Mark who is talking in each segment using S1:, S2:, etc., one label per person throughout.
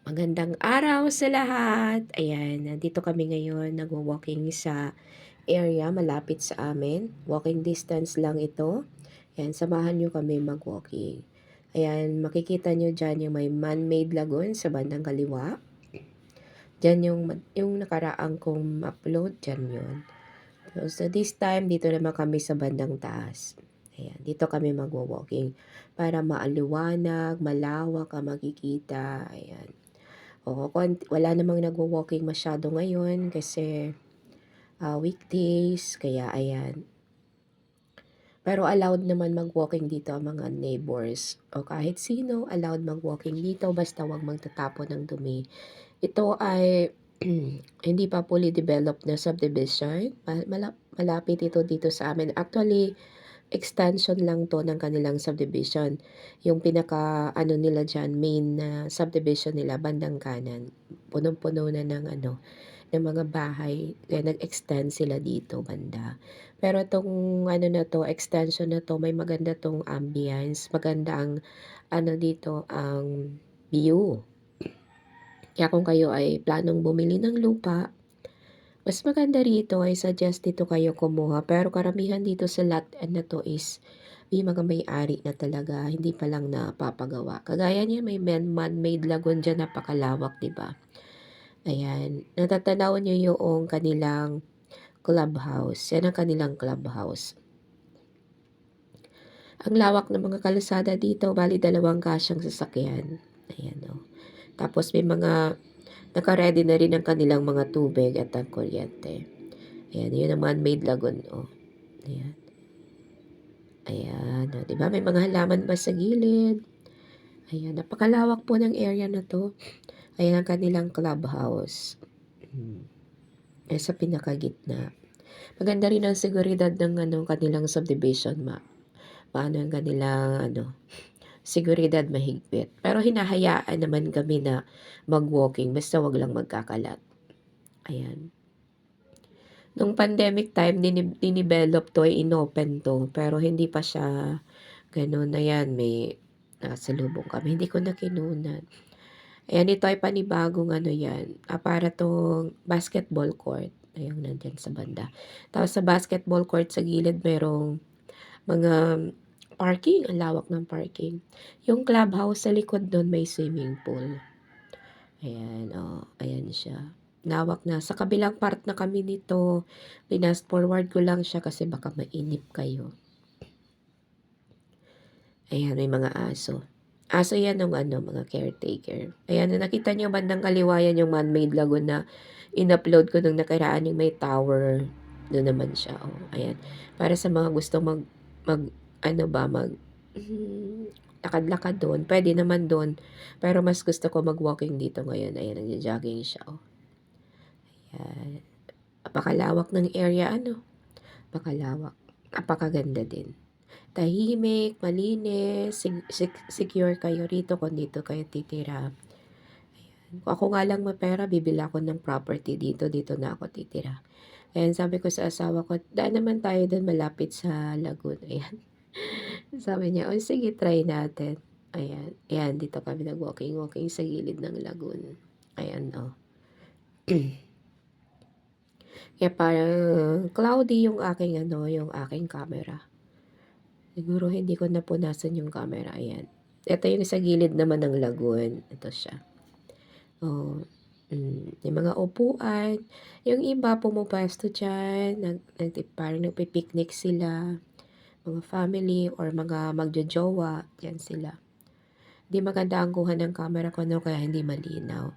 S1: Magandang araw sa lahat. Ayan, nandito kami ngayon nagwa-walking sa area malapit sa amin. Walking distance lang ito. Ayan, samahan niyo kami mag-walking. Ayan, makikita niyo diyan yung may man-made lagoon sa bandang kaliwa. Diyan yung nakaraang kong upload, diyan yun. So this time, dito naman kami sa bandang taas. Ayan, dito kami magwa-walking para maaliwanag, malawak ang makikita. Ayan. Oo, wala namang nagwo-walking masyado ngayon kasi, weekdays kaya ayan. Pero allowed naman mag-walking dito ang mga neighbors o kahit sino allowed mag-walking dito basta 'wag magtatapon ng dumi. Ito ay hindi pa fully developed na subdivision, malapit ito dito sa amin. Actually, extension lang 'to ng kanilang subdivision. Yung pinaka-ano nila diyan, main na subdivision nila bandang kanan. Punong-puno na ng ano, ng mga bahay kaya nag-extend sila dito banda. Pero itong ano na 'to, extension na 'to, may maganda 'tong ambience, maganda ang ano dito, ang view. Kaya kung kayo ay planong bumili ng lupa, mas maganda rito, I suggest dito kayo kumuha. Pero karamihan dito sa lot na 'to is may mga may-ari na talaga, hindi pa lang napapagawa. Kagaya niyan may man-made lagoon diyan, napakalawak, 'di ba? Ayan, natatanaw niyo yung kanilang clubhouse, yan ang kanilang clubhouse. Ang lawak ng mga kalsada dito, bali 2 kasyang sasakyan. Ayan, oh. Tapos may mga naka-ready na rin ang kanilang mga tubig at ang kuryente. Ayan, yun ang man-made lagoon, oh. Ayan. Ayan, oh, 'di ba may mga halaman pa sa gilid. Ayan, napakalawak po ng area na 'to. Ayan ang kanilang clubhouse. Sa pinakagitna. Maganda rin ang seguridad ng ano, kanilang subdivision paano ang kanilang ano, seguridad mahigpit. Pero hinahayaan naman kami na mag-walking basta 'wag lang magkakalat. Ayan. Nung pandemic time dinevelop 'to, inopen 'to, pero hindi pa siya gano'n. Ayan, may nasalubong kami, hindi ko na kinunan. Ayan, ito ay panibagong ano 'yan, para 'tong basketball court. Ayun, nandiyan sa banda. Tapos sa basketball court sa gilid merong mga parking, ang lawak ng parking. Yung clubhouse sa likod dun may swimming pool. Ayan, oh, ayan siya. Lawak na. Sa kabilang part na kami nito, pinas forward ko lang siya kasi baka mainip kayo. Ayan, may mga aso. Aso yan ng ano, mga caretaker. Ayan, nakita niyo bandang kaliwa yan yung man-made lagoon na in-upload ko nung nakaraan, yung may tower. Doon naman siya, oh. Ayan. Para sa mga gustong ano ba, lakad-lakad doon. Pwede naman doon. Pero mas gusto ko mag-walking dito ngayon. Ayan, nagja-jogging siya, oh. Ayan. Napakalawak ng area, ano? Napakalawak. Napakaganda din. Tahimik, malinis, secure kayo rito kung dito kayo titira. Ayan. Kung ako nga lang mapera, bibili ako ng property dito, dito na ako titira. Ayan, sabi ko sa asawa ko, daan naman tayo doon malapit sa lagoon. Ayan. Sabi niya, oh sige, try natin. Ayan, ayan, dito kami nag-walking sa gilid ng lagoon. Ayan, oh. Kaya parang cloudy yung aking ano, yung aking camera. Siguro hindi ko napunasan yung camera, ayan. Ito yung sa gilid naman ng lagoon. Ito siya. Oh, yung mga upuan. Yung iba pumupwesto diyan, parang nagpi-picnic sila, mga family or mga magjojowa, diyan sila. Hindi maganda ang kuha ng camera ko, no, kaya hindi malinaw.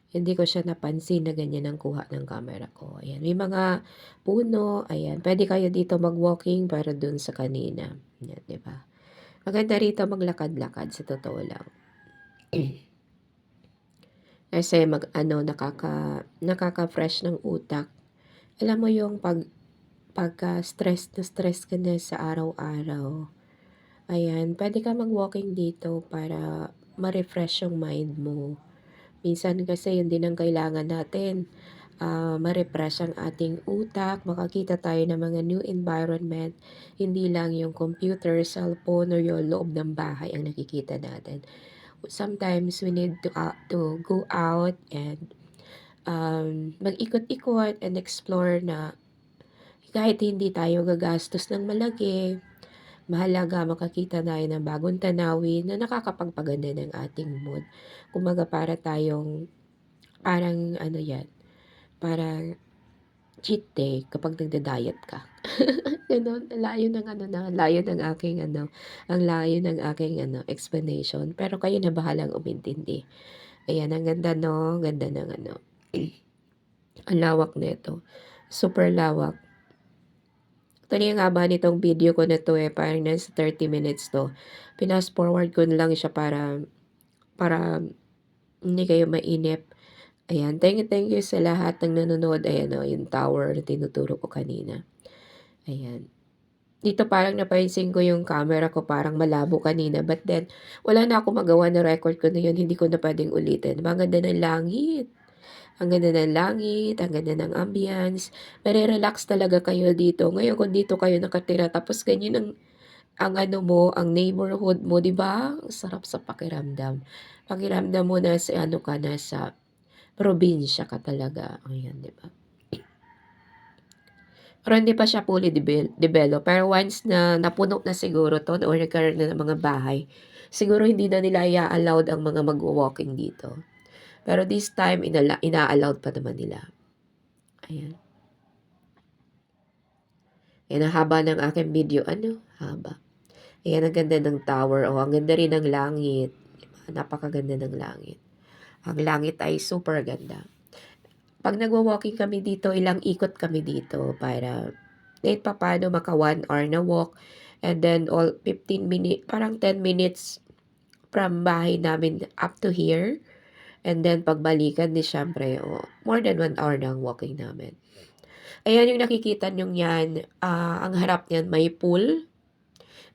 S1: Hindi ko siya napansin na ganyan ang kuha ng camera ko. Ayan, may mga puno, ayan. Pwede kayo dito mag-walking para dun sa kanina. Ayan, di ba? Maganda rito maglakad-lakad sa totoo lang. Kasi nakaka-fresh ng utak. Alam mo yung pagka-stress na stress ka na sa araw-araw. Ayan, pwede ka mag-walking dito para ma-refresh yung mind mo. Minsan kasi yun din ang kailangan natin, ma-refresh ang ating utak, makakita tayo ng mga new environment, hindi lang yung computer, cellphone, or yung loob ng bahay ang nakikita natin. Sometimes we need to go out and mag-ikot-ikot and explore na kahit hindi tayo gagastos ng malaki, mahalaga makakita tayo ng bagong tanawin na nakakapagpaganda ng ating mood. Kumbaga para tayong parang ano yan, parang cheat day kapag nagda-diet ka. Gano'n, layo ng aking ang layo ng aking explanation. Pero kayo na bahalang umintindi. Ayan, ang ganda 'no, ganda ng ang lawak nito. Super lawak. Actually, ang haba nitong video ko na 'to, parang nasa 30 minutes 'to. Fast forward ko na lang siya para hindi kayo mainip. Ayan, thank you sa lahat ng nanonood. Ayan yung tower na tinuturo ko kanina. Ayan. Dito parang napansin ko yung camera ko parang malabo kanina, but then wala na akong magawa, na-record ko na yun, hindi ko na puwedeng ulitin. Ang ganda ng langit, ang ganda ng langit, ang ganda ng ambience, mare-relax talaga kayo dito. Ngayon kung dito kayo nakatira tapos ganyan ang ang neighborhood mo, 'di ba? Ang sarap sa pakiramdam. Pakiramdam mo nasa nasa probinsya ka talaga, ayan, 'di ba? Pero hindi pa siya fully develop, pero once na napuno na siguro 'to or nagkaroon na ng mga bahay, siguro hindi na nila allowed ang mga magwo-walking dito. Pero this time ina-allowed pa naman nila. Ayan. Ayan ang haba ng aking video, haba. Ayan ang ganda ng tower, ang ganda rin ng langit, 'di ba? Napakaganda ng langit. Ang langit ay super ganda. 'Pag nagwo-walking kami dito, ilang ikot kami dito para kahit papaano maka 1 hour na walk, and then all 15 minutes, parang 10 minutes from bahay namin up to here, and then pagbalikan di siyempre more than 1 hour na ang walking namin. Ayan yung nakikita niyong yan, ang harap niyan may pool,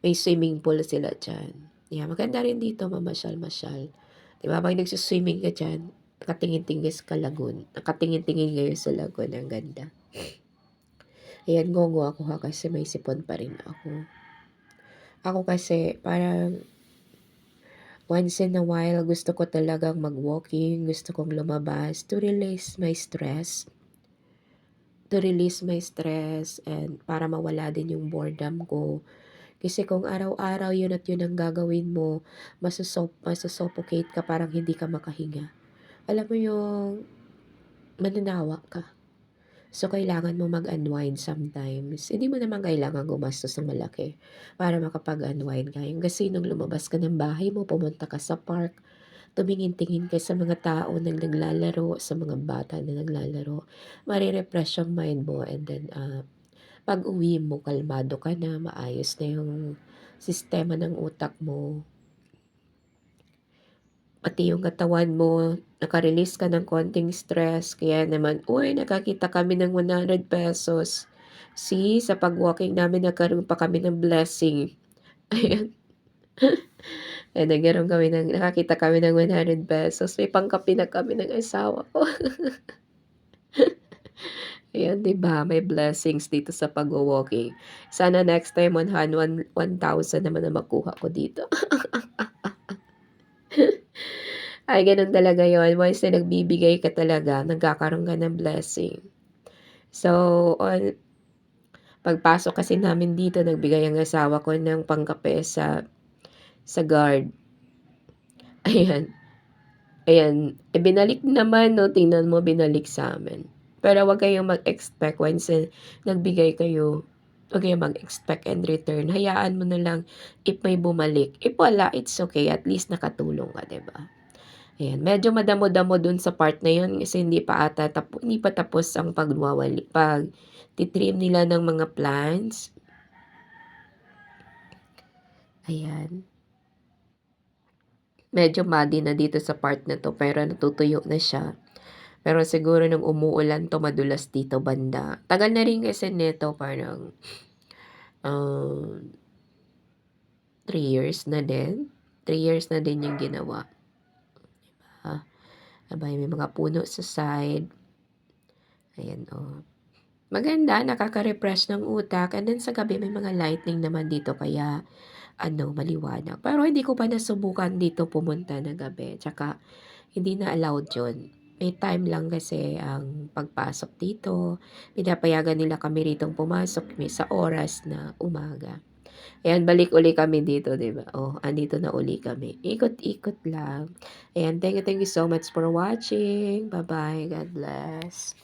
S1: may swimming pool sila diyan. Yeah, maganda rin dito mamasyal-masyal. 'Di ba 'pag nagsi-swimming ka diyan, nakatingin-tingin kayo sa lagoon, ang ganda. Ayan, ngongo ako kasi may sipon pa rin ako. Ako kasi parang once in a while gusto ko talagang mag-walking, gusto kong lumabas to release my stress. And para mawala din yung boredom ko. Kasi kung araw-araw yun at yun ang gagawin mo, masusuffocate ka, parang hindi ka makahinga. Alam mo yung mananawa ka. So, kailangan mo mag-unwind sometimes. Hindi mo naman kailangan gumastos ng malaki para makapag-unwind ka. Yung kasi nung lumabas ka ng bahay mo, pumunta ka sa park, tumingin-tingin ka sa mga tao na naglalaro, sa mga bata na naglalaro, mare-refresh yung mind mo, and then pag-uwi mo, kalmado ka na, maayos na yung sistema ng utak mo. Pati yung katawan mo, naka-release ka ng konting stress. Kaya naman, uy, nakakita kami ng 100 pesos. See, sa pag-walking namin, nagkaroon pa kami ng blessing. Ayan. Nakakita kami ng 100 pesos. May pangkape na kami ng asawa ko. Ayan, 'di ba? May blessings dito sa pag-walking. Sana next time 1,000 naman ang makuha ko dito. Ay, ganun talaga yon. Once na nagbibigay ka talaga, nagkakaroon ka ng blessing. So, pagpasok kasi namin dito, nagbigay ang asawa ko ng pangkape sa guard. Ayan. Ayan. Binalik naman, no? Tingnan mo, binalik sa amin. Pero wag kayong mag-expect once nagbigay kayo, wag kayong mag-expect and return. Hayaan mo na lang if may bumalik. If wala, it's okay. At least nakatulong ka, diba? Ayan, medyo madamo-damo dun sa part na yun kasi hindi pa tapos ang pagtitrim nila ng mga plants. Ayan. Medyo muddy na dito sa part na to, pero natutuyo na siya. Pero siguro nung umuulan to, madulas dito banda. Tagal na rin kasi nito, parang 3 years na din. 3 years na din yung ginawa. Diba? Abay, may mga puno sa side. Ayan, Maganda, nakaka-refresh ng utak, and then sa gabi may mga lightning naman dito, kaya maliwanag. Pero hindi ko pa nasubukan dito pumunta ng gabi, tsaka hindi na allowed 'yun. May time lang kasi ang pagpasok dito, pinapayagan nila kami ritong pumasok sa oras na umaga. Ayan, balik uli kami dito, 'di ba? Oh, andito na uli kami, ikot-ikot lang. Ayan, thank you so much for watching. Bye-bye, God bless.